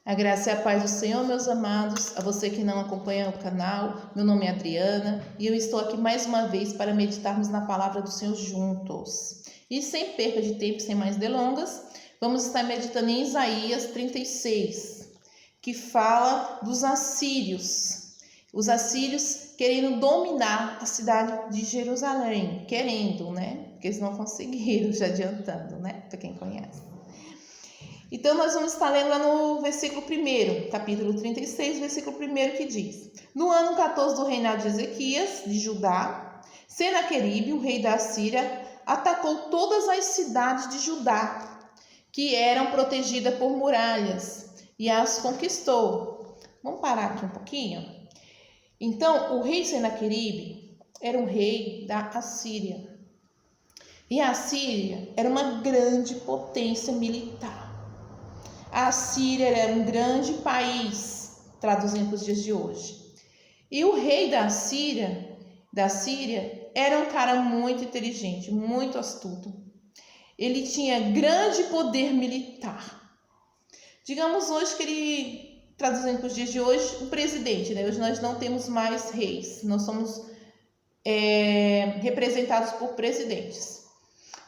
A graça e a paz do Senhor, meus amados, a você que não acompanha o canal, meu nome é Adriana e eu estou aqui mais uma vez para meditarmos na palavra do Senhor juntos. E sem perda de tempo, sem mais delongas, vamos estar meditando em Isaías 36, que fala dos assírios. Os assírios querendo dominar a cidade de Jerusalém, querendo, né? Porque eles não conseguiram, já adiantando, né? Para quem conhece. Então, nós vamos estar lendo lá no versículo 1, capítulo 36, versículo 1, que diz: No ano 14 do reinado de Ezequias, de Judá, Senaqueribe, o rei da Assíria, atacou todas as cidades de Judá, que eram protegidas por muralhas, e as conquistou. Vamos parar aqui um pouquinho? Então, o rei Senaqueribe era um rei da Assíria. E a Assíria era uma grande potência militar. A Síria era um grande país, traduzindo para os dias de hoje. E o rei da Síria era um cara muito inteligente, muito astuto. Ele tinha grande poder militar. Digamos hoje que ele, traduzindo para os dias de hoje, um presidente, né? Hoje nós não temos mais reis, nós somos representados por presidentes.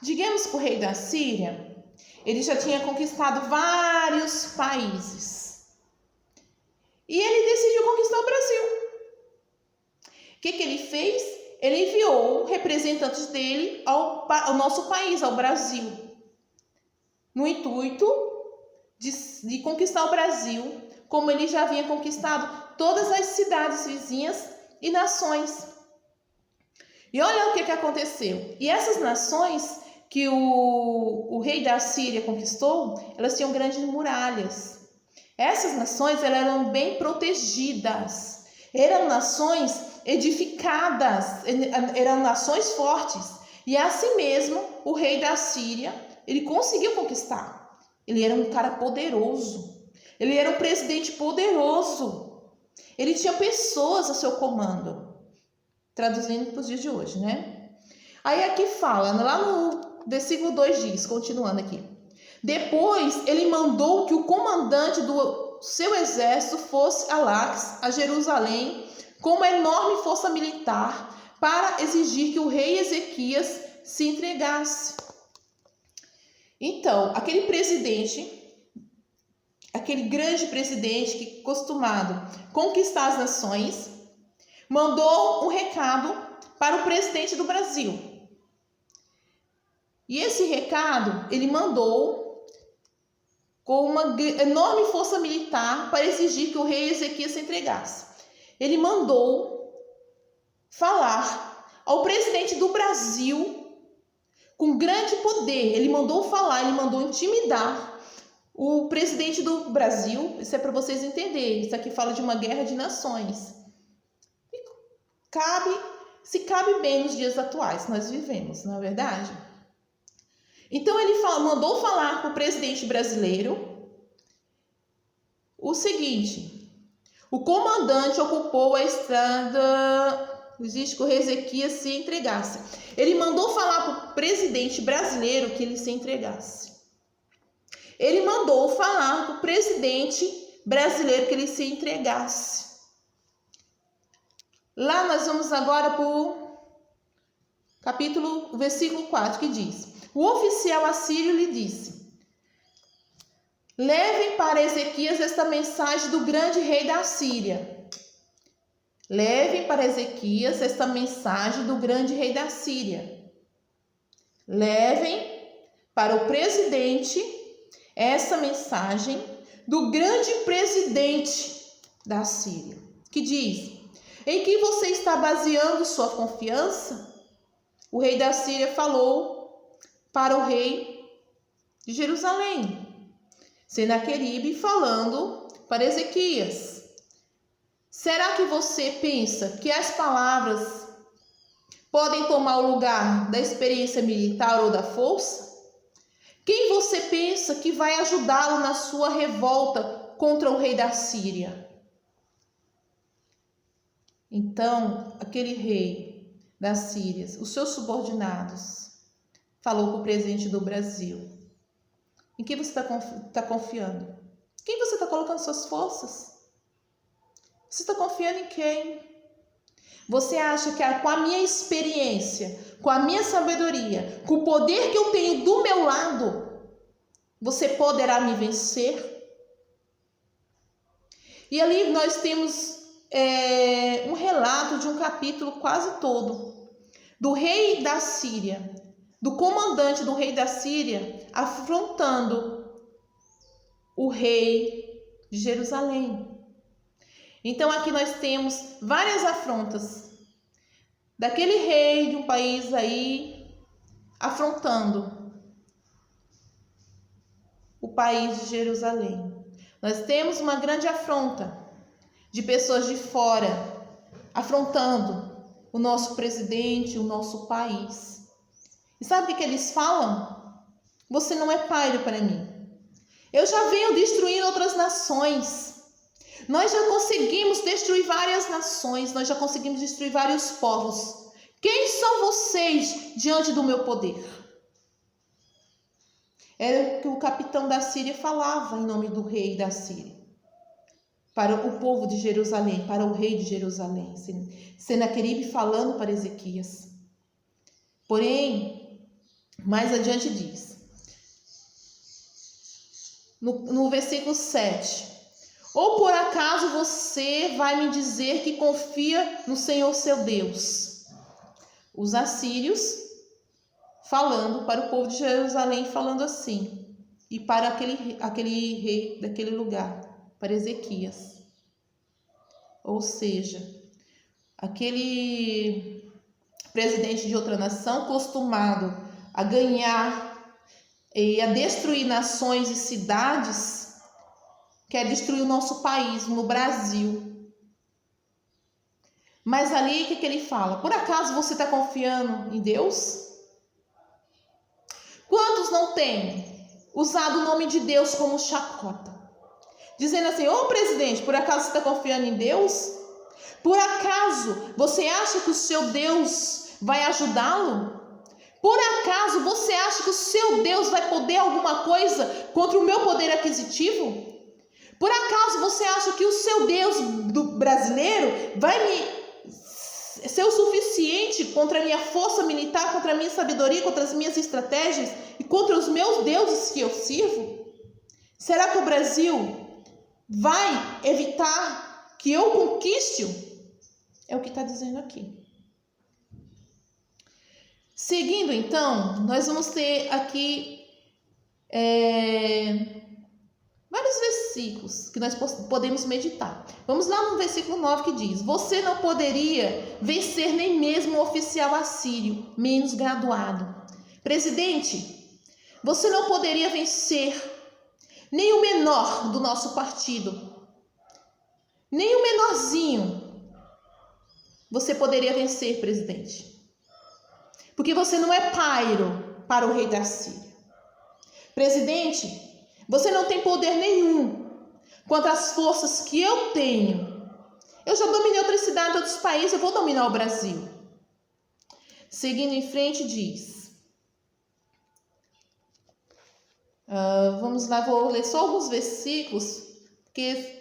Digamos que o rei da Síria, ele já tinha conquistado vários países. E ele decidiu conquistar o Brasil. O que ele fez? Ele enviou representantes dele ao nosso país, ao Brasil, no intuito de conquistar o Brasil, como ele já havia conquistado todas as cidades vizinhas e nações. E olha o que aconteceu. E essas nações que o rei da Síria conquistou, elas tinham grandes muralhas. Essas nações eram bem protegidas, eram nações edificadas, eram nações fortes. E assim mesmo, o rei da Síria, ele conseguiu conquistar. Ele era um cara poderoso, ele era um presidente poderoso, ele tinha pessoas a seu comando, traduzindo para os dias de hoje, né? Aí aqui fala, lá no versículo 2 diz, continuando aqui: Depois ele mandou que o comandante do seu exército fosse a Laques, a Jerusalém, com uma enorme força militar, para exigir que o rei Ezequias se entregasse. Então, aquele grande presidente que costumado conquistar as nações, mandou um recado para o presidente do Brasil. E esse recado ele mandou com uma enorme força militar para exigir que o rei Ezequias se entregasse. Ele mandou falar ao presidente do Brasil com grande poder. Ele mandou intimidar o presidente do Brasil. Isso é para vocês entenderem. Isso aqui fala de uma guerra de nações. E cabe bem nos dias atuais que nós vivemos, não é verdade? Então ele mandou falar para o presidente brasileiro o seguinte: o comandante ocupou a estrada, exige que o rei Ezequias se entregasse. Ele mandou falar para o presidente brasileiro que ele se entregasse. Ele mandou falar para o presidente brasileiro que ele se entregasse. Lá nós vamos agora para o versículo 4, que diz: O oficial assírio lhe disse: Levem para Ezequias esta mensagem do grande rei da Síria. Levem para Ezequias esta mensagem do grande rei da Síria. Levem para o presidente essa mensagem do grande presidente da Síria, que diz: Em que você está baseando sua confiança? O rei da Síria falou para o rei de Jerusalém, Senaqueribe, falando para Ezequias: Será que você pensa que as palavras podem tomar o lugar da experiência militar ou da força? Quem você pensa que vai ajudá-lo na sua revolta contra o rei da Síria? Então, aquele rei da Síria, os seus subordinados, falou para o presidente do Brasil: Em que você está confiando? Quem você está colocando suas forças? Você está confiando em quem? Você acha que com a minha experiência, com a minha sabedoria, com o poder que eu tenho do meu lado, você poderá me vencer? E ali nós temos um relato de um capítulo quase todo, do rei da Síria, do comandante do rei da Síria, afrontando o rei de Jerusalém. Então aqui nós temos várias afrontas daquele rei de um país aí afrontando o país de Jerusalém. Nós temos uma grande afronta de pessoas de fora afrontando o nosso presidente, o nosso país. E sabe o que eles falam? Você não é pairo para mim. Eu já venho destruindo outras nações. Nós já conseguimos destruir várias nações, nós já conseguimos destruir vários povos. Quem são vocês diante do meu poder? Era o que o capitão da Síria falava em nome do rei da Síria. Para o povo de Jerusalém, para o rei de Jerusalém. Senaqueribe falando para Ezequias. Porém, mais adiante diz, no versículo 7... Ou por acaso você vai me dizer que confia no Senhor seu Deus? Os assírios falando para o povo de Jerusalém, falando assim. E para aquele rei daquele lugar, para Ezequias. Ou seja, aquele presidente de outra nação acostumado a ganhar e a destruir nações e cidades, quer destruir o nosso país, no Brasil. Mas ali, o que ele fala? Por acaso você está confiando em Deus? Quantos não têm usado o nome de Deus como chacota? Dizendo assim, ô presidente, por acaso você está confiando em Deus? Por acaso você acha que o seu Deus vai ajudá-lo? Por acaso você acha que o seu Deus vai poder alguma coisa contra o meu poder aquisitivo? Por acaso você acha que o seu Deus do brasileiro vai ser o suficiente contra a minha força militar, contra a minha sabedoria, contra as minhas estratégias e contra os meus deuses que eu sirvo? Será que o Brasil vai evitar que eu conquiste-o? É o que está dizendo aqui. Seguindo então, nós vamos ter aqui vários versículos que nós podemos meditar. Vamos lá no versículo 9 que diz: você não poderia vencer nem mesmo o oficial assírio, menos graduado. Presidente, você não poderia vencer nem o menor do nosso partido, nem o menorzinho. Você poderia vencer, presidente. Porque você não é pairo para o rei da Síria. Presidente, você não tem poder nenhum contra as forças que eu tenho. Eu já dominei outras cidades, outros países, eu vou dominar o Brasil. Seguindo em frente, diz. Vamos lá, vou ler só alguns versículos, porque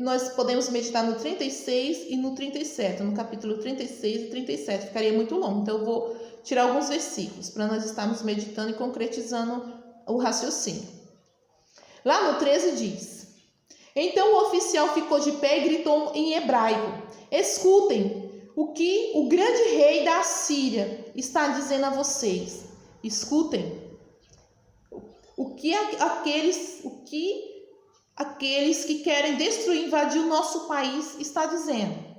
nós podemos meditar no 36 e no 37, no capítulo 36 e 37, ficaria muito longo, então eu vou tirar alguns versículos para nós estarmos meditando e concretizando o raciocínio. Lá no 13 diz: então o oficial ficou de pé e gritou em hebraico: escutem o que o grande rei da Síria está dizendo a vocês. Escutem o que aqueles que querem destruir, invadir o nosso país está dizendo.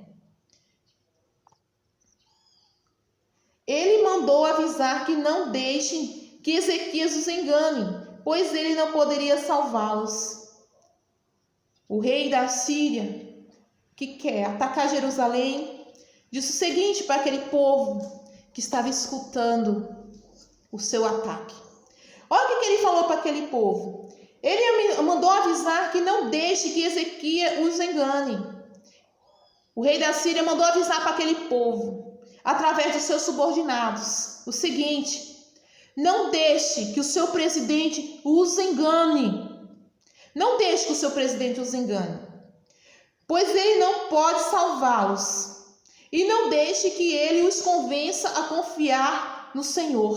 Ele mandou avisar que não deixem que Ezequias os engane, pois ele não poderia salvá-los. O rei da Síria, que quer atacar Jerusalém, disse o seguinte para aquele povo que estava escutando o seu ataque. Olha o que ele falou para aquele povo. Ele mandou avisar que não deixe que Ezequias os engane. O rei da Síria mandou avisar para aquele povo, através dos seus subordinados, o seguinte: não deixe que o seu presidente os engane. Não deixe que o seu presidente os engane, pois ele não pode salvá-los. E não deixe que ele os convença a confiar no Senhor.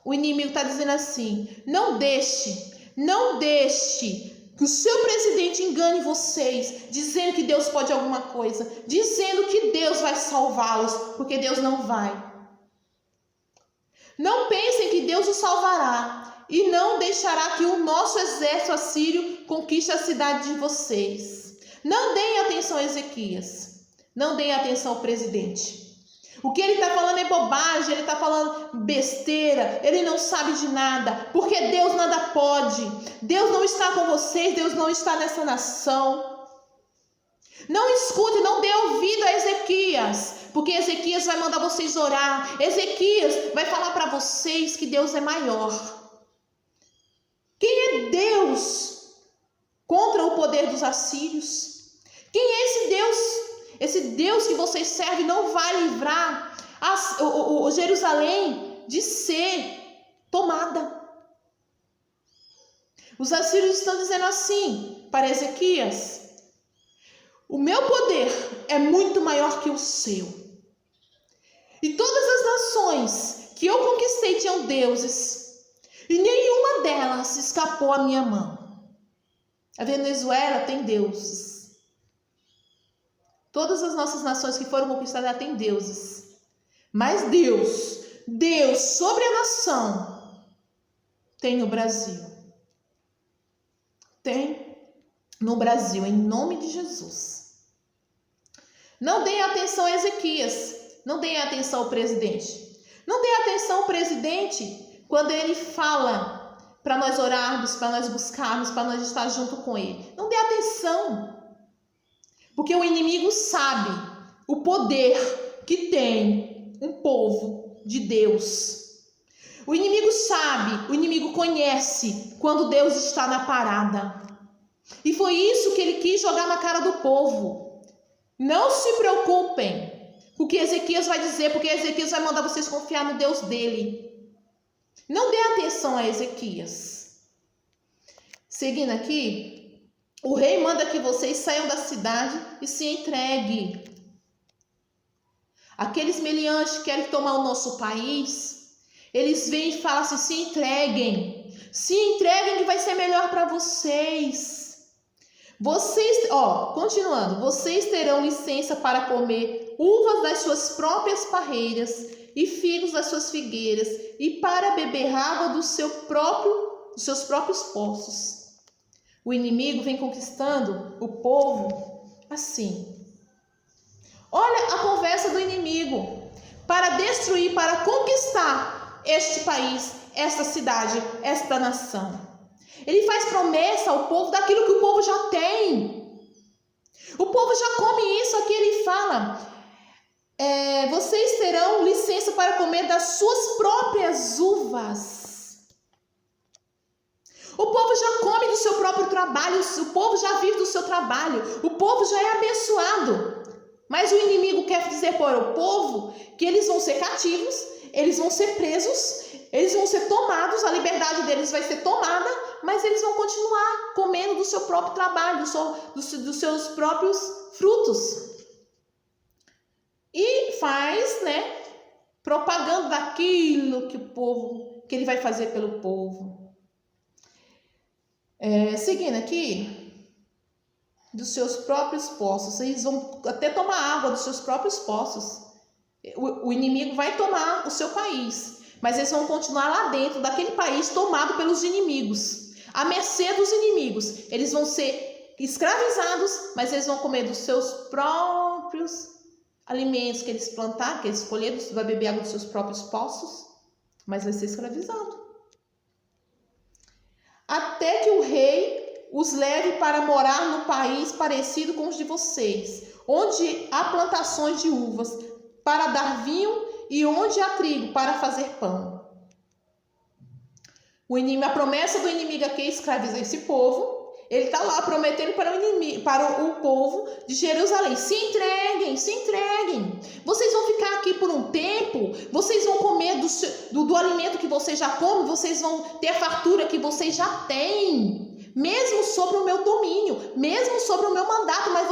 O inimigo está dizendo assim: não deixe que o seu presidente engane vocês, dizendo que Deus pode alguma coisa, dizendo que Deus vai salvá-los, porque Deus não vai. Não pensem que Deus os salvará e não deixará que o nosso exército assírio conquiste a cidade de vocês. Não deem atenção a Ezequias. Não deem atenção ao presidente. O que ele está falando é bobagem, ele está falando besteira, ele não sabe de nada, porque Deus nada pode. Deus não está com vocês, Deus não está nessa nação. Não escute, não dê ouvido a Ezequias, porque Ezequias vai mandar vocês orar. Ezequias vai falar para vocês que Deus é maior. Quem é Deus contra o poder dos assírios? Quem é esse Deus? Esse Deus que vocês servem não vai livrar Jerusalém de ser tomada. Os assírios estão dizendo assim para Ezequias: o meu poder é muito maior que o seu. E todas as nações que eu conquistei tinham deuses, e nenhuma delas escapou à minha mão. A Venezuela tem deuses. Todas as nossas nações que foram conquistadas têm deuses. Mas Deus sobre a nação, tem no Brasil. Tem no Brasil, em nome de Jesus. Não deem atenção a Ezequias. Não deem atenção ao presidente. Não deem atenção ao presidente quando ele fala para nós orarmos, para nós buscarmos, para nós estar junto com ele. Não dê atenção. Porque o inimigo sabe o poder que tem um povo de Deus. O inimigo sabe, o inimigo conhece quando Deus está na parada. E foi isso que ele quis jogar na cara do povo. Não se preocupem com o que Ezequias vai dizer, porque Ezequias vai mandar vocês confiar no Deus dele. Não dê atenção a Ezequias. Seguindo aqui, o rei manda que vocês saiam da cidade e se entreguem. Aqueles meliantes que querem tomar o nosso país, eles vêm e falam assim: se entreguem. Se entreguem que vai ser melhor para vocês. Continuando. Vocês terão licença para comer uvas das suas próprias parreiras e figos das suas figueiras e para beber água dos seus próprios poços. O inimigo vem conquistando o povo assim. Olha a conversa do inimigo. Para destruir, para conquistar este país, esta cidade, esta nação. Ele faz promessa ao povo daquilo que o povo já tem. O povo já come isso. Aqui ele fala: vocês terão licença para comer das suas próprias uvas. O povo já come do seu próprio trabalho, o povo já vive do seu trabalho, o povo já é abençoado. Mas o inimigo quer dizer para o povo que eles vão ser cativos, eles vão ser presos, eles vão ser tomados, a liberdade deles vai ser tomada, mas eles vão continuar comendo do seu próprio trabalho, dos seus próprios frutos. E faz, propaganda daquilo que ele vai fazer pelo povo. Seguindo aqui, dos seus próprios poços, eles vão até tomar água dos seus próprios poços. O inimigo vai tomar o seu país, mas eles vão continuar lá dentro daquele país tomado pelos inimigos, à mercê dos inimigos. Eles vão ser escravizados, mas eles vão comer dos seus próprios alimentos que eles plantaram, que eles escolheram, vai beber água dos seus próprios poços, mas vai ser escravizado. Até que o rei os leve para morar no país parecido com os de vocês, onde há plantações de uvas para dar vinho e onde há trigo para fazer pão. A promessa do inimigo aqui é escravizar esse povo. Ele está lá prometendo para o povo de Jerusalém: se entreguem, se entreguem. Vocês vão ficar aqui por um tempo, vocês vão comer do alimento que vocês já comem, vocês vão ter a fartura que vocês já têm. mesmo sobre o meu domínio, mesmo sobre o meu mandato, mas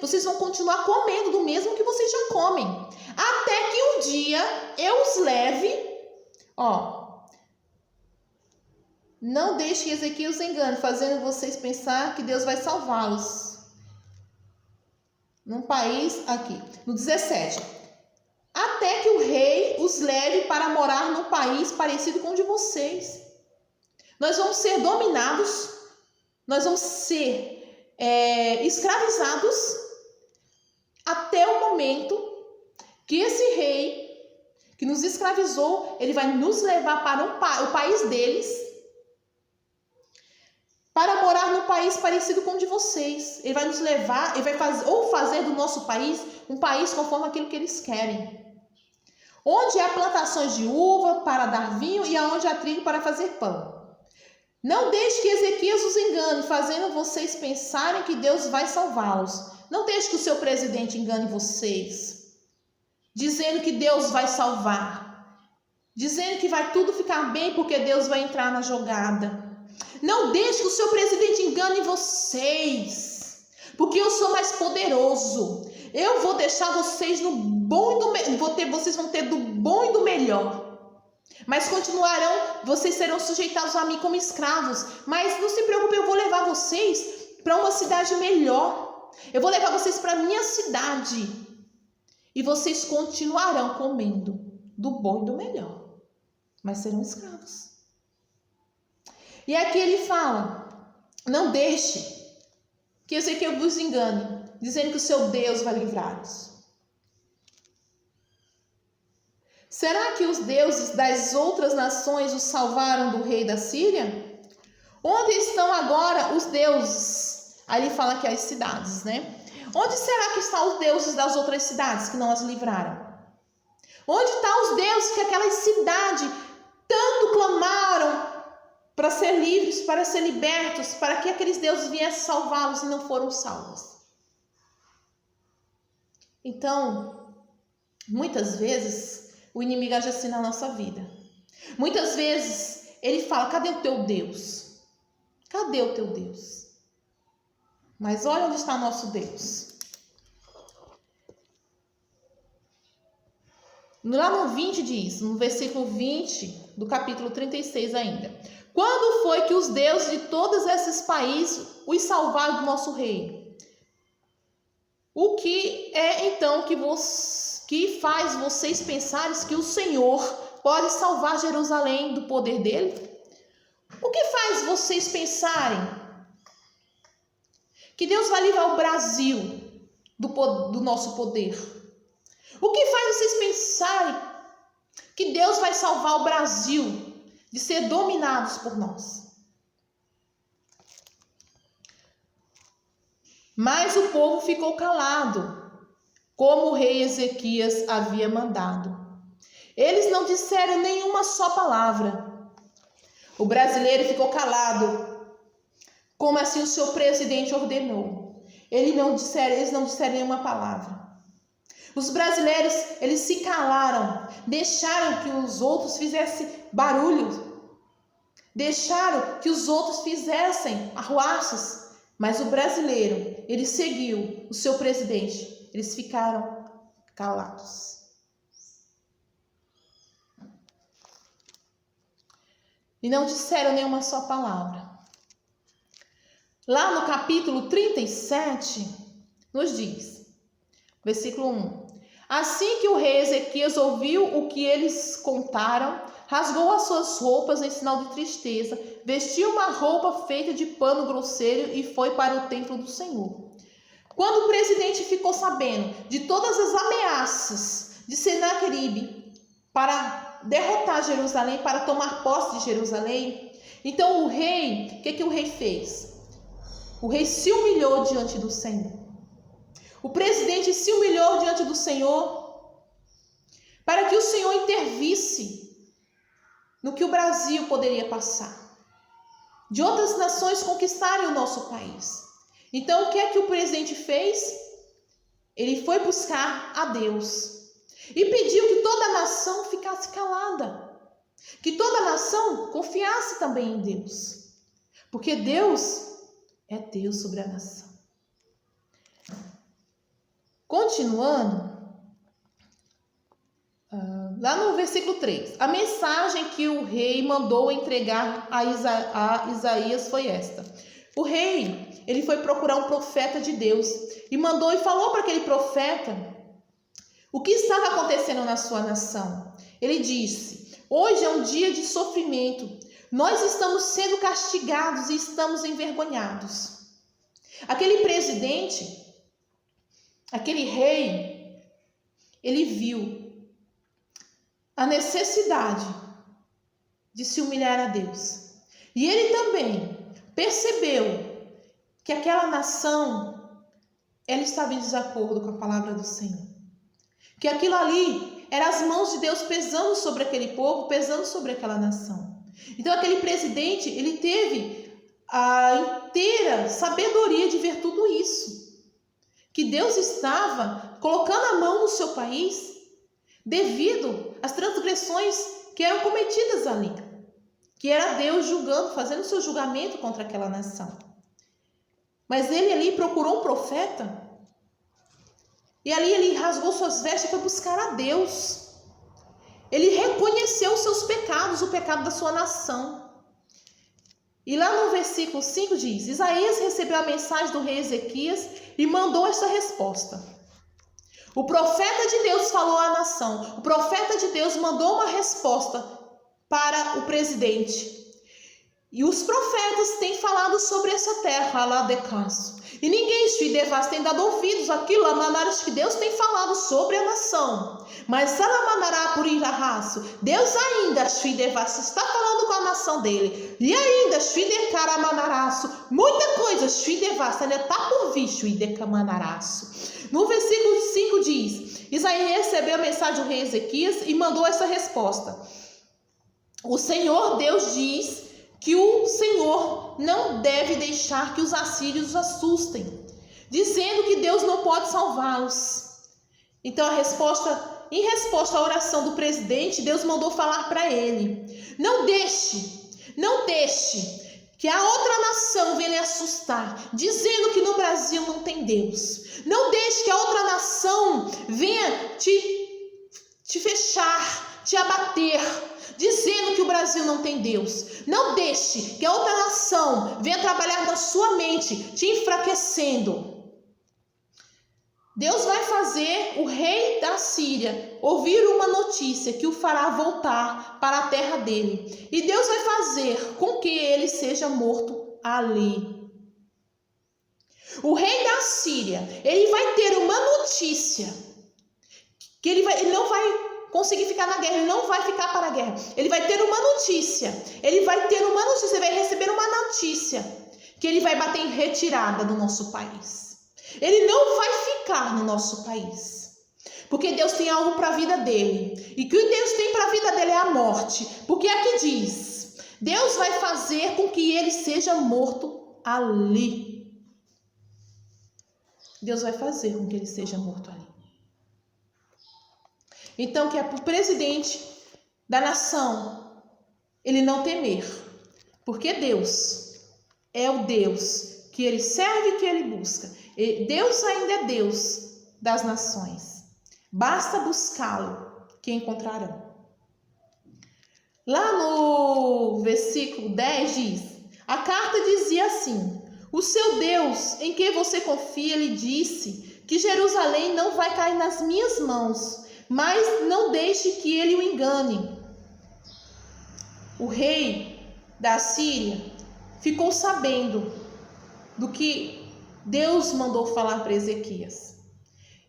vocês vão continuar comendo do mesmo que vocês já comem. Até que um dia eu os leve, não deixe que Ezequias os engane, fazendo vocês pensar que Deus vai salvá-los. Num país, aqui, no 17. Até que o rei os leve para morar num país parecido com o de vocês. Nós vamos ser dominados, nós vamos ser escravizados até o momento que esse rei que nos escravizou, ele vai nos levar para o país deles, para morar num país parecido com o de vocês. Ele vai nos levar, ele vai fazer do nosso país um país conforme aquilo que eles querem. Onde há plantações de uva para dar vinho e aonde há trigo para fazer pão. Não deixe que Ezequias os engane, fazendo vocês pensarem que Deus vai salvá-los. Não deixe que o seu presidente engane vocês, dizendo que Deus vai salvar, dizendo que vai tudo ficar bem porque Deus vai entrar na jogada. Não deixe que o seu presidente engane vocês, porque eu sou mais poderoso. Eu vou deixar vocês no bom e do melhor, vocês vão ter do bom e do melhor. Mas vocês serão sujeitados a mim como escravos. Mas não se preocupe, eu vou levar vocês para uma cidade melhor. Eu vou levar vocês para a minha cidade. E vocês continuarão comendo do bom e do melhor. Mas serão escravos. E aqui ele fala, não deixe que Ezequiel vos engane, dizendo que o seu Deus vai livrá-los. Será que os deuses das outras nações os salvaram do rei da Síria? Onde estão agora os deuses? Aí ele fala que as cidades, né? Onde será que estão os deuses das outras cidades que não as livraram? Onde estão os deuses que aquelas cidades tanto clamaram para ser livres, para ser libertos, para que aqueles deuses viessem salvá-los e não foram salvos? Então, muitas vezes o inimigo age assim na nossa vida. Muitas vezes ele fala, cadê o teu Deus? Cadê o teu Deus? Mas olha onde está nosso Deus. Lá no 20 diz, no versículo 20 do capítulo 36 ainda. Quando foi que os deuses de todos esses países os salvaram do nosso rei? O que é então que faz vocês pensarem que o Senhor pode salvar Jerusalém do poder dele? O que faz vocês pensarem que Deus vai livrar o Brasil do nosso poder? O que faz vocês pensarem que Deus vai salvar o Brasil de ser dominados por nós? Mas o povo ficou calado, como o rei Ezequias havia mandado. Eles não disseram nenhuma só palavra. O brasileiro ficou calado, como assim o seu presidente ordenou. Eles não disseram nenhuma palavra. Os brasileiros, eles se calaram, deixaram que os outros fizessem barulho, deixaram que os outros fizessem arruaças, mas o brasileiro, ele seguiu o seu presidente, eles ficaram calados. E não disseram nenhuma só palavra. Lá no capítulo 37, nos diz, versículo 1. Assim que o rei Ezequias ouviu o que eles contaram, rasgou as suas roupas em sinal de tristeza, vestiu uma roupa feita de pano grosseiro e foi para o templo do Senhor. Quando o presidente ficou sabendo de todas as ameaças de Senaqueribe para derrotar Jerusalém, para tomar posse de Jerusalém, então o rei, o que o rei fez? O rei se humilhou diante do Senhor. O presidente se humilhou diante do Senhor para que o Senhor intervisse no que o Brasil poderia passar, de outras nações conquistarem o nosso país. Então, o que é que o presidente fez? Ele foi buscar a Deus e pediu que toda a nação ficasse calada, que toda a nação confiasse também em Deus, porque Deus é Deus sobre a nação. Continuando, lá no versículo 3, a mensagem que o rei mandou entregar a Isaías foi esta. O rei, ele foi procurar um profeta de Deus e mandou e falou para aquele profeta o que estava acontecendo na sua nação. Ele disse: hoje é um dia de sofrimento, nós estamos sendo castigados e estamos envergonhados. Aquele presidente, aquele rei, ele viu a necessidade de se humilhar a Deus. E ele também percebeu que aquela nação, ela estava em desacordo com a palavra do Senhor. Que aquilo ali eram as mãos de Deus pesando sobre aquele povo, pesando sobre aquela nação. Então aquele presidente, ele teve a inteira sabedoria de ver tudo isso. Que Deus estava colocando a mão no seu país devido às transgressões que eram cometidas ali. Que era Deus julgando, fazendo o seu julgamento contra aquela nação. Mas ele ali procurou um profeta. E ali ele rasgou suas vestes e foi buscar a Deus. Ele reconheceu os seus pecados, o pecado da sua nação. E lá no versículo 5 diz: Isaías recebeu a mensagem do rei Ezequias e mandou esta resposta. O profeta de Deus falou à nação. O profeta de Deus mandou uma resposta para o presidente. E os profetas têm falado sobre essa terra lá de Canso. E ninguém tem dado ouvidos àquilo, a maneira que Deus tem falado sobre a nação. Mas Salamanará por Irarraço, Deus ainda está falando com a nação dele. E ainda muita coisa ainda está por vir No versículo 5 diz: Isaías recebeu a mensagem do rei Ezequias e mandou essa resposta. O Senhor Deus diz que o Senhor não deve deixar que os assírios os assustem, dizendo que Deus não pode salvá-los. Então em resposta à oração do presidente, Deus mandou falar para ele: não deixe que a outra nação venha lhe assustar, dizendo que no Brasil não tem Deus. Não deixe que a outra nação venha te fechar, te abater, dizendo que o Brasil não tem Deus. Não deixe que a outra nação venha trabalhar na sua mente, te enfraquecendo. Deus vai fazer o rei da Síria ouvir uma notícia que o fará voltar para a terra dele. E Deus vai fazer com que ele seja morto ali. O rei da Síria, ele vai ter uma notícia que ele não vai conseguir ficar na guerra, ele não vai ficar para a guerra. Ele vai ter uma notícia, ele vai receber uma notícia que ele vai bater em retirada do nosso país. Ele não vai ficar no nosso país, porque Deus tem algo para a vida dele. E o que Deus tem para a vida dele é a morte, porque aqui diz: Deus vai fazer com que ele seja morto ali. Deus vai fazer com que ele seja morto ali. Então, que é para o presidente da nação ele não temer, porque Deus é o Deus que ele serve e que ele busca. E Deus ainda é Deus das nações. Basta buscá-lo que encontrarão. Lá no versículo 10 diz: a carta dizia assim: o seu Deus em quem você confia, ele disse que Jerusalém não vai cair nas minhas mãos, mas não deixe que ele o engane. O rei da Síria ficou sabendo do que Deus mandou falar para Ezequias.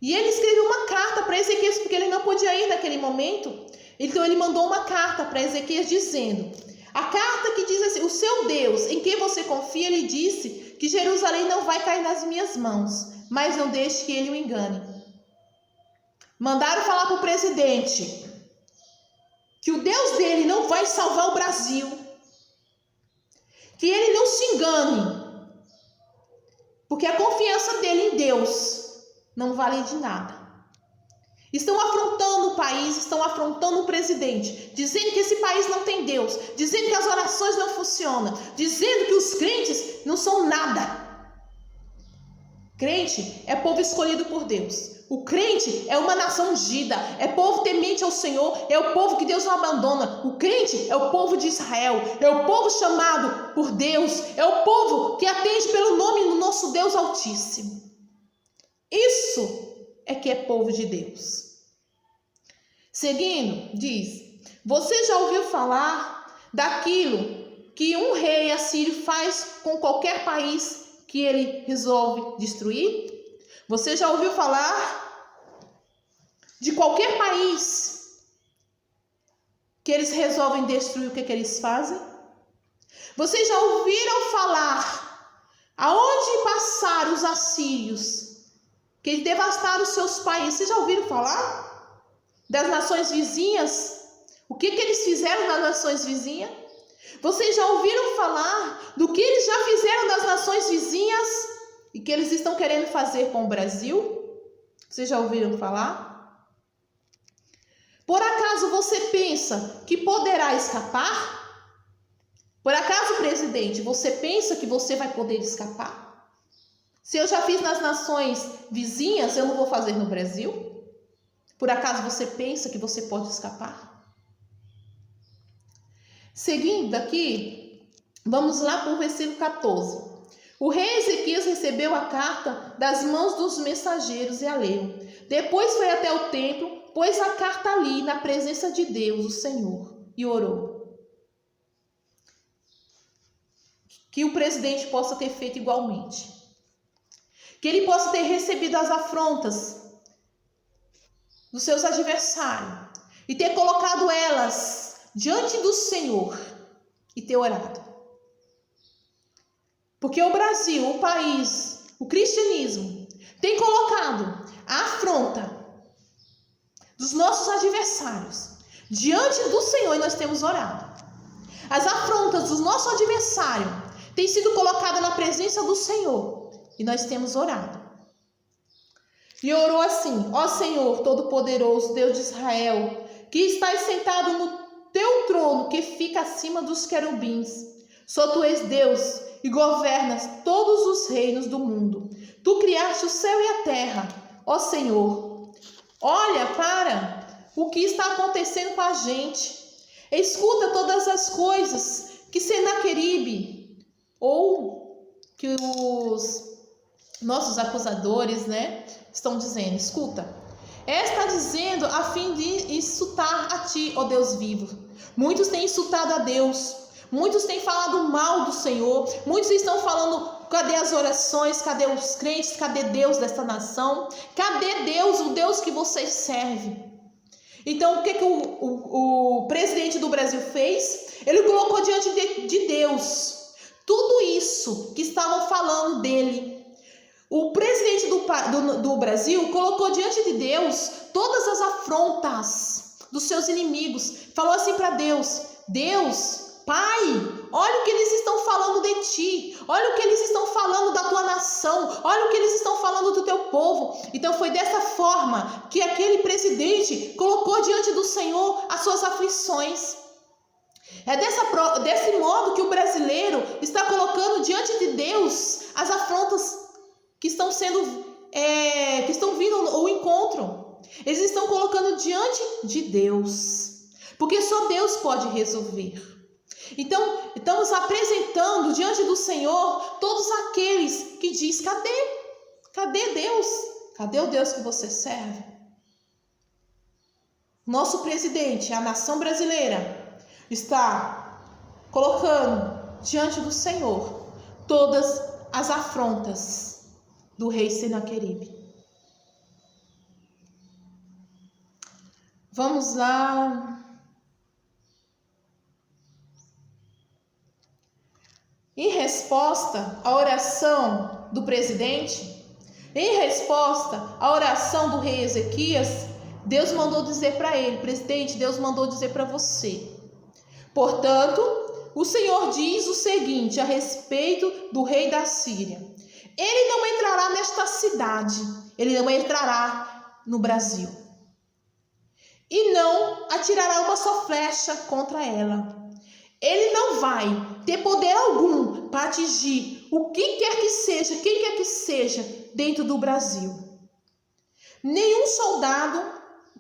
E ele escreveu uma carta para Ezequias, porque ele não podia ir naquele momento. Então ele mandou uma carta para Ezequias dizendo: a carta que diz assim: o seu Deus em quem você confia, ele disse que Jerusalém não vai cair nas minhas mãos, mas não deixe que ele o engane. Mandaram falar para o presidente que o Deus dele não vai salvar o Brasil, que ele não se engane, porque a confiança dele em Deus não vale de nada. Estão afrontando o país, estão afrontando o presidente, dizendo que esse país não tem Deus, dizendo que as orações não funcionam, dizendo que os crentes não são nada. Crente é povo escolhido por Deus. O crente é uma nação ungida, é povo temente ao Senhor, é o povo que Deus não abandona. O crente é o povo de Israel, é o povo chamado por Deus, é o povo que atende pelo nome do nosso Deus Altíssimo. Isso é que é povo de Deus. Seguindo, diz: você já ouviu falar daquilo que um rei assírio faz com qualquer país que ele resolve destruir? Você já ouviu falar de qualquer país que eles resolvem destruir? O que eles fazem? Vocês já ouviram falar aonde passaram os assírios, que eles devastaram os seus países? Vocês já ouviram falar das nações vizinhas? O que eles fizeram nas nações vizinhas? Vocês já ouviram falar do que eles já fizeram das nações vizinhas e que eles estão querendo fazer com o Brasil? Vocês já ouviram falar? Por acaso você pensa que poderá escapar? Por acaso, presidente, você pensa que você vai poder escapar? Se eu já fiz nas nações vizinhas, eu não vou fazer no Brasil? Por acaso você pensa que você pode escapar? Seguindo aqui, vamos lá para o versículo 14. O rei Ezequias recebeu a carta das mãos dos mensageiros e a leu. Depois foi até o templo, pôs a carta ali na presença de Deus, o Senhor, e orou. Que o presidente possa ter feito igualmente. Que ele possa ter recebido as afrontas dos seus adversários e ter colocado elas diante do Senhor e ter orado. Porque o Brasil, o país, o cristianismo, tem colocado a afronta dos nossos adversários diante do Senhor e nós temos orado. As afrontas dos nossos adversários têm sido colocadas na presença do Senhor e nós temos orado. E orou assim: ó Senhor Todo-Poderoso, Deus de Israel, que estás sentado no teu trono que fica acima dos querubins. Só tu és Deus e governas todos os reinos do mundo. Tu criaste o céu e a terra, ó Senhor. Olha para o que está acontecendo com a gente. Escuta todas as coisas que Senaqueribe, ou que os nossos acusadores, estão dizendo. Escuta. Está dizendo a fim de insultar a ti, ó Deus vivo. Muitos têm insultado a Deus. Muitos têm falado mal do Senhor. Muitos estão falando: cadê as orações? Cadê os crentes? Cadê Deus desta nação? Cadê Deus, o Deus que vocês servem? Então, o que o presidente do Brasil fez? Ele colocou diante de Deus tudo isso que estavam falando dele. O presidente do Brasil colocou diante de Deus todas as afrontas dos seus inimigos. Falou assim para Deus: Deus, Pai, olha o que eles estão falando de ti, olha o que eles estão falando da tua nação, olha o que eles estão falando do teu povo. Então foi dessa forma que aquele presidente colocou diante do Senhor as suas aflições. É desse modo que o brasileiro está colocando diante de Deus as afrontas que estão vindo ao encontro. Eles estão colocando diante de Deus, porque só Deus pode resolver. Então, estamos apresentando diante do Senhor todos aqueles que diz: cadê Deus? Cadê o Deus que você serve? Nosso presidente, a nação brasileira, está colocando diante do Senhor todas as afrontas do rei Senaqueribe. Vamos lá. Em resposta à oração do presidente, em resposta à oração do rei Ezequias, Deus mandou dizer para ele: presidente, Deus mandou dizer para você. Portanto, o Senhor diz o seguinte a respeito do rei da Síria: ele não entrará nesta cidade, ele não entrará no Brasil. e não atirará uma só flecha contra ela. Ele não vai ter poder algum para atingir o que quer que seja, quem quer que seja dentro do Brasil. Nenhum soldado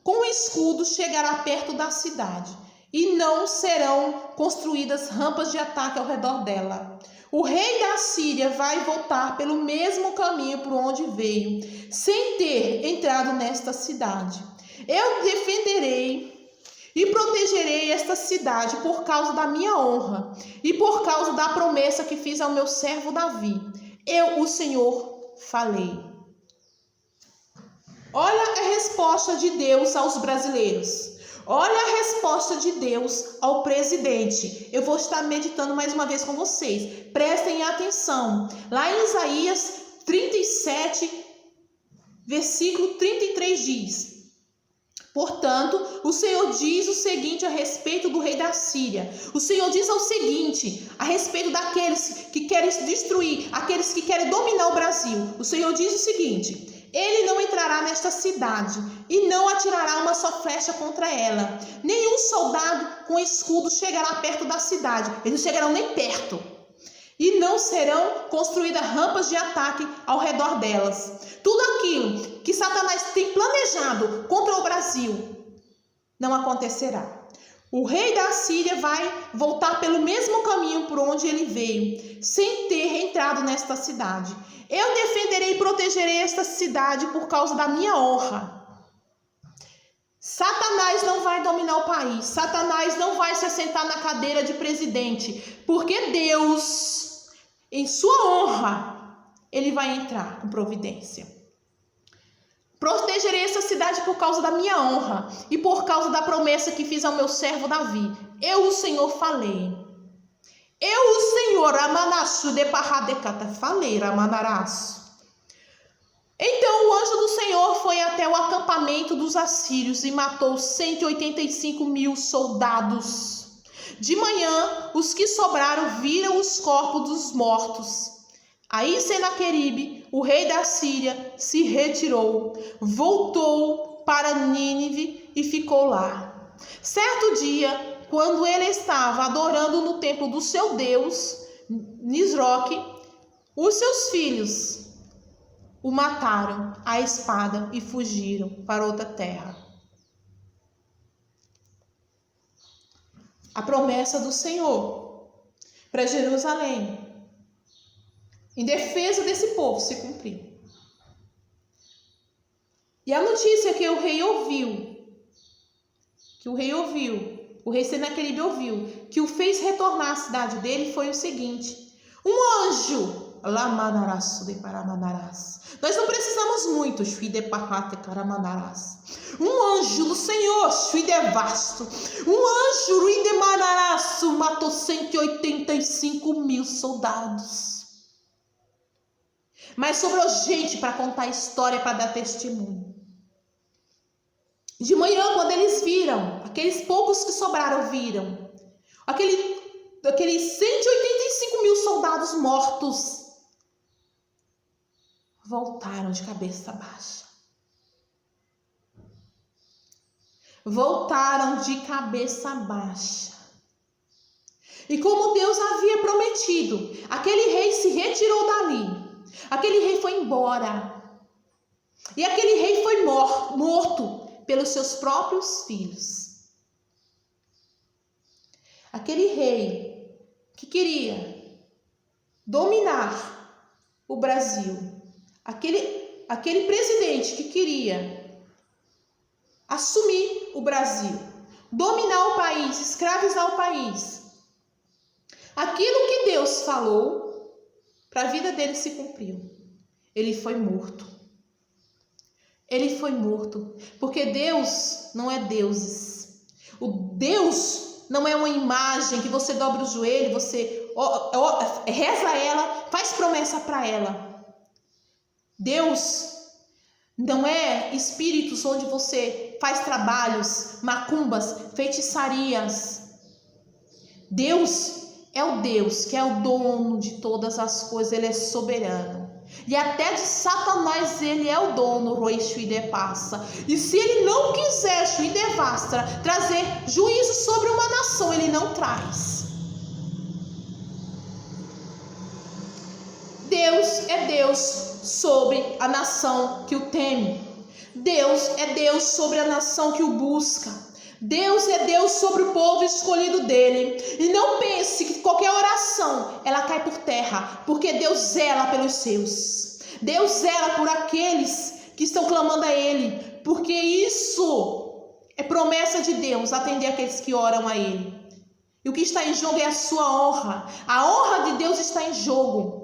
com escudo chegará perto da cidade e não serão construídas rampas de ataque ao redor dela. O rei da Síria vai voltar pelo mesmo caminho por onde veio, sem ter entrado nesta cidade. Eu defenderei e protegerei esta cidade por causa da minha honra e por causa da promessa que fiz ao meu servo Davi. Eu, o Senhor, falei. Olha a resposta de Deus aos brasileiros. Olha a resposta de Deus ao presidente. Eu vou estar meditando mais uma vez com vocês. Prestem atenção. Lá em Isaías 37, versículo 33 diz: portanto, o Senhor diz o seguinte a respeito do rei da Síria. O Senhor diz o seguinte a respeito daqueles que querem destruir, aqueles que querem dominar o Brasil. O Senhor diz o seguinte: ele não entrará nesta cidade e não atirará uma só flecha contra ela. Nenhum soldado com escudo chegará perto da cidade. Eles não chegarão nem perto. E não serão construídas rampas de ataque ao redor delas. Tudo aquilo que Satanás tem planejado contra o Brasil não acontecerá. O rei da Síria vai voltar pelo mesmo caminho por onde ele veio, sem ter entrado nesta cidade. Eu defenderei e protegerei esta cidade por causa da minha honra. Satanás não vai dominar o país. Satanás não vai se assentar na cadeira de presidente, porque Deus, em sua honra, ele vai entrar com providência. Protegerei essa cidade por causa da minha honra e por causa da promessa que fiz ao meu servo Davi. Eu, o Senhor, falei. Eu, o Senhor, Ramanasu de Parradecata, falei, Ramanaraço. Então o anjo do Senhor foi até o acampamento dos assírios e matou 185.000 soldados. De manhã, os que sobraram viram os corpos dos mortos. Aí Senaqueribe, o rei da Síria, se retirou, voltou para Nínive e ficou lá. Certo dia, quando ele estava adorando no templo do seu deus, Nisroque, os seus filhos o mataram à espada e fugiram para outra terra. A promessa do Senhor para Jerusalém, em defesa desse povo, se cumpriu. E a notícia que o rei Senaqueribe ouviu, que o fez retornar à cidade dele, foi o seguinte: um anjo, nós não precisamos muito, um anjo do Senhor, um anjo matou 185.000 soldados. Mas sobrou gente para contar a história, para dar testemunho. De manhã, quando eles viram, aqueles poucos que sobraram viram, aqueles 185.000 soldados mortos, voltaram de cabeça baixa. Voltaram de cabeça baixa. E como Deus havia prometido, aquele rei se retirou dali. Aquele rei foi embora. E aquele rei foi morto pelos seus próprios filhos. Aquele rei que queria dominar o Brasil, aquele presidente que queria assumir o Brasil, dominar o país, escravizar o país, aquilo que Deus falou para a vida dele se cumpriu. Ele foi morto. Ele foi morto, porque Deus não é deuses. O Deus não é uma imagem que você dobra o joelho, você reza a ela, faz promessa para ela. Deus não é espíritos onde você faz trabalhos, macumbas, feitiçarias. Deus é o Deus que é o dono de todas as coisas, ele é soberano. E até de Satanás ele é o dono, Roi Shuide passa. E se ele não quiser, Shuide Vastra, trazer juízo sobre uma nação, ele não traz. Deus é Deus sobre a nação que o teme. Deus é Deus sobre a nação que o busca. Deus é Deus sobre o povo escolhido dele. E não pense que qualquer oração ela cai por terra, porque Deus zela pelos seus. Deus zela por aqueles que estão clamando a ele, porque isso é promessa de Deus, atender aqueles que oram a ele. E o que está em jogo é a sua honra. A honra de Deus está em jogo.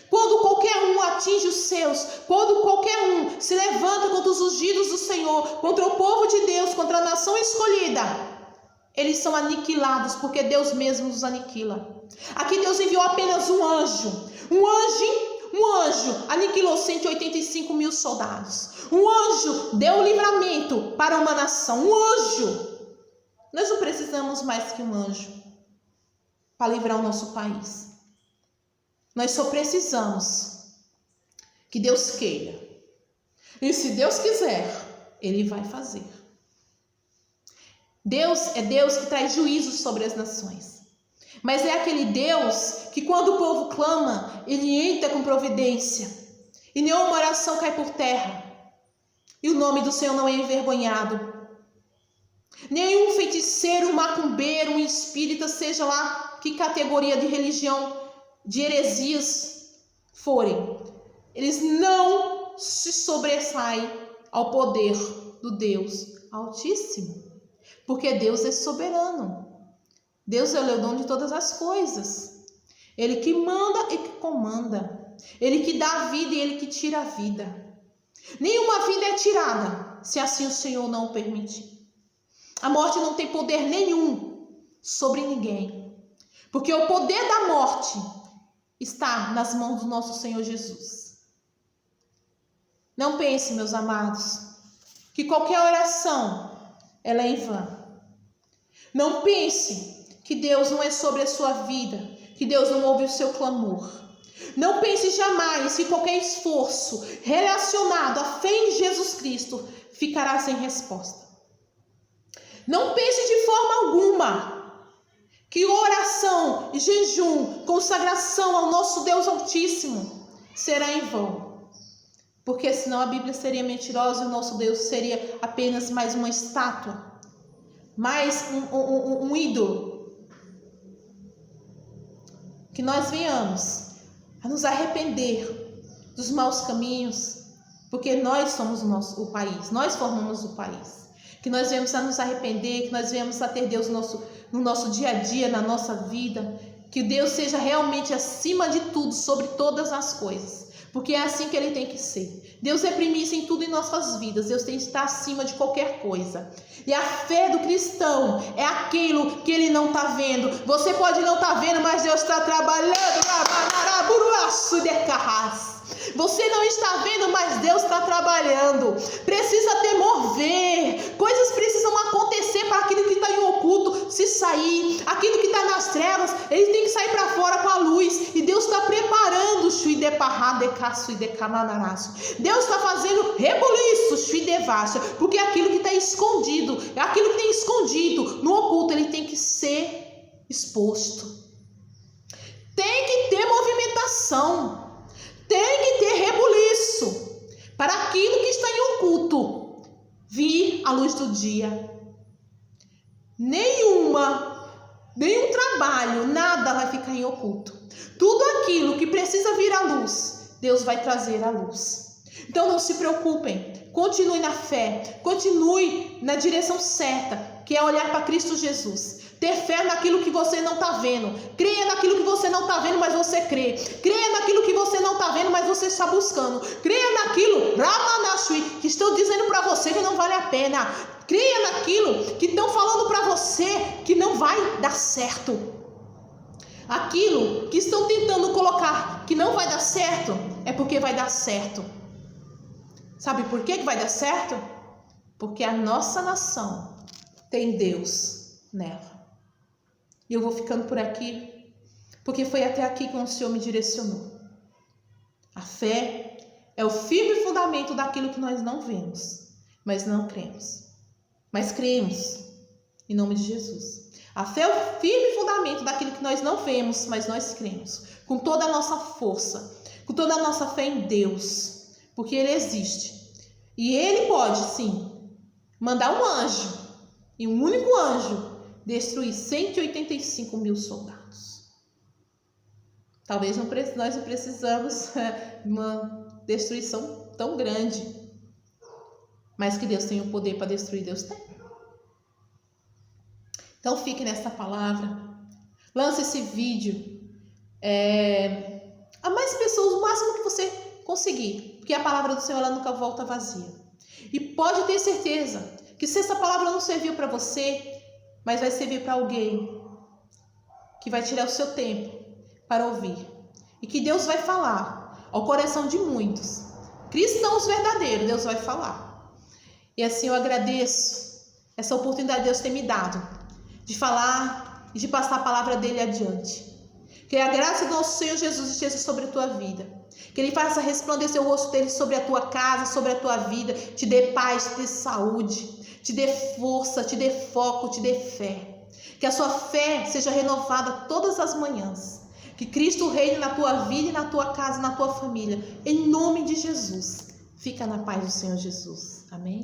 Quando qualquer um atinge os seus, quando qualquer um se levanta contra os ungidos do Senhor, contra o povo de Deus, contra a nação escolhida, eles são aniquilados, porque Deus mesmo os aniquila. Aqui Deus enviou apenas um anjo. Um anjo aniquilou 185 mil soldados. Um anjo deu livramento para uma nação. Um anjo. Nós não precisamos mais que um anjo para livrar o nosso país. Nós só precisamos que Deus queira. E se Deus quiser, Ele vai fazer. Deus é Deus que traz juízo sobre as nações. Mas é aquele Deus que quando o povo clama, Ele entra com providência. E nenhuma oração cai por terra. E o nome do Senhor não é envergonhado. Nenhum feiticeiro, macumbeiro, um espírita, seja lá que categoria de religião, de heresias forem, eles não se sobressaem ao poder do Deus Altíssimo, porque Deus é soberano. Deus é o dono de todas as coisas. Ele que manda e que comanda. Ele que dá a vida e Ele que tira a vida. Nenhuma vida é tirada, se assim o Senhor não o permitir. A morte não tem poder nenhum sobre ninguém, porque o poder da morte está nas mãos do nosso Senhor Jesus. Não pense, meus amados, que qualquer oração ela é em vão. Não pense que Deus não é sobre a sua vida, que Deus não ouve o seu clamor. Não pense jamais que qualquer esforço relacionado à fé em Jesus Cristo ficará sem resposta. Não pense de forma alguma que oração, jejum, consagração ao nosso Deus Altíssimo será em vão. Porque senão a Bíblia seria mentirosa e o nosso Deus seria apenas mais uma estátua, mais um ídolo. Que nós venhamos a nos arrepender dos maus caminhos, porque nós somos o país, nós formamos o país. Que nós venhamos a nos arrepender, que nós venhamos a ter Deus no nosso dia a dia, na nossa vida. Que Deus seja realmente acima de tudo, sobre todas as coisas. Porque é assim que Ele tem que ser. Deus é primícia em tudo em nossas vidas. Deus tem que estar acima de qualquer coisa. E a fé do cristão é aquilo que ele não está vendo. Você pode não estar vendo, mas Deus está trabalhando. Você não está vendo, mas Deus está trabalhando. Precisa mover. Coisas precisam acontecer para aquilo que está em oculto se sair. Aquilo que está nas trevas, ele tem que sair para fora com a luz. E Deus está preparando. Deus está fazendo rebuliço, porque aquilo que está escondido, aquilo que tem escondido no oculto, ele tem que ser exposto. Tem que ter movimentação. Tem que ter rebuliço para aquilo que está em oculto vir à luz do dia. Nenhum trabalho, nada vai ficar em oculto. Tudo aquilo que precisa vir à luz, Deus vai trazer à luz. Então não se preocupem, continue na fé, continue na direção certa, que é olhar para Cristo Jesus. Ter fé naquilo que você não está vendo. Creia naquilo que você não está vendo, mas você crê. Creia naquilo que você não está vendo, mas você está buscando. Creia naquilo que estão dizendo para você que não vale a pena. Creia naquilo que estão falando para você que não vai dar certo. Aquilo que estão tentando colocar que não vai dar certo, é porque vai dar certo. Sabe por que vai dar certo? Porque a nossa nação tem Deus nela. E eu vou ficando por aqui, porque foi até aqui que o Senhor me direcionou. A fé é o firme fundamento daquilo que nós não vemos, mas não cremos. Mas cremos, em nome de Jesus. A fé é o firme fundamento daquilo que nós não vemos, mas nós cremos. Com toda a nossa força, com toda a nossa fé em Deus. Porque Ele existe. E Ele pode, sim, mandar um anjo, e um único anjo, destruir 185 mil soldados. Talvez nós não precisamos de uma destruição tão grande. Mas que Deus tem o poder para destruir, Deus tem. Então fique nessa palavra. Lance esse vídeo. A mais pessoas, o máximo que você conseguir. Porque a palavra do Senhor ela nunca volta vazia. E pode ter certeza que se essa palavra não serviu para você, mas vai servir para alguém que vai tirar o seu tempo para ouvir. E que Deus vai falar ao coração de muitos. Cristãos verdadeiros, Deus vai falar. E assim eu agradeço essa oportunidade que Deus tem me dado de falar e de passar a palavra dele adiante. Que a graça do nosso Senhor Jesus esteja sobre a tua vida. Que Ele faça resplandecer o rosto dele sobre a tua casa, sobre a tua vida. Te dê paz, te dê saúde, te dê força, te dê foco, te dê fé. Que a sua fé seja renovada todas as manhãs. Que Cristo reine na tua vida e na tua casa, na tua família. Em nome de Jesus. Fica na paz do Senhor Jesus. Amém?